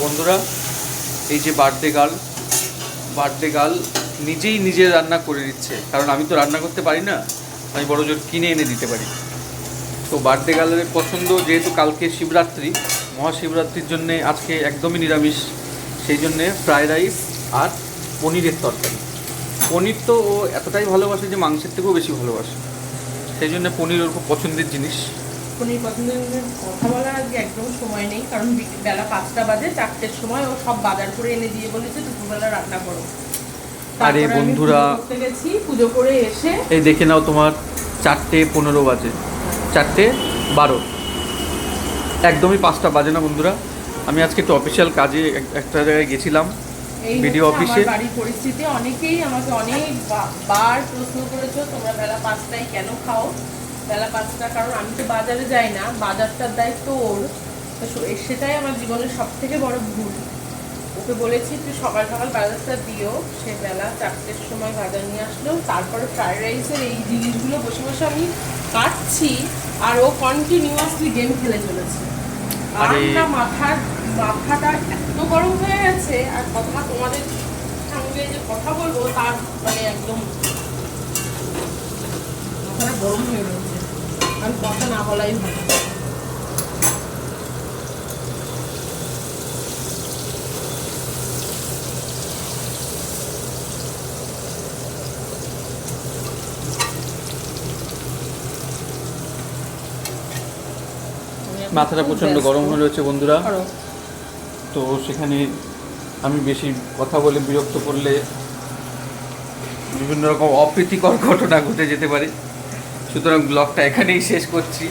বন্ধুরা, এই যে বার্থডে গার্ল নিজে রান্না করে দিচ্ছে, কারণ আমি তো রান্না করতে পারি না, আমি বড় জোর কিনে এনে দিতে পারি। তো বার্থডে গার্লের পছন্দ, যেহেতু কালকে শিবরাত্রি, মহাশিবরাত্রির জন্যে আজকে একদমই নিরামিষ, সেই জন্যে ফ্রায়েড রাইস আর পনিরের তরকারি। পনির তো ও এতটাই ভালোবাসে যে মাংসের থেকেও বেশি ভালোবাসে, সেই জন্য পনির ওর খুব পছন্দের জিনিস। পনির পছন্দের কথা বলার আজকে একদম সময় নেই, কারণ বেলা 5টা বাজে, 4টের সময় ও সব বাজার করে এনে দিয়ে বলেছে দুপুরবেলা রান্না করো। আরে বন্ধুরা, গেছি পুজো করে এসে এই দেখে নাও, তোমার 4:15 বাজে, 4:12, একদমই 5টা বাজে না বন্ধুরা। আমি আজকে একটু অফিসিয়াল কাজে একটা জায়গায় গেছিলাম, ভিডিও অফিসে। বাড়ির পরিস্থিতি অনেকেই আমাকে অনেকবার প্রশ্ন করেছো, তোমরা বেলা 5টায় কেন খাও? বেলা 5টা, কারণ আমি তো বাজারে যাই না, বাজারটার দায়িত্ব ওর। সেটাই আমার জীবনের সব থেকে বড় ভুল। ওকে বলেছি তুই সকাল সকাল বাজারটা দিও, সে বেলা 4টের সময় বাজার নিয়ে আসলো। তারপরে ফ্রাইড রাইসের এই জিনিসগুলো বসে বসে আমি কাটছি, আর ও কন্টিনিউয়াসলি গেম খেলে চলেছে। আর না মাথাটা এত গরম হয়ে গেছে, আর কথা তোমাদের সঙ্গে যে কথা বলবো তার মানে একদম মাথাটা গরম হয়ে রয়েছে, আমি কথা না বলাই ভালো। মাথাটা প্রচণ্ড গরম হয়ে রয়েছে বন্ধুরা। তো সেখানে আমি বেশি কথা বলে বিরক্ত করলে বিভিন্ন রকম অপ্রীতিকর ঘটনা ঘটে যেতে পারে, সুতরাং ব্লগটা এখানেই শেষ করছি।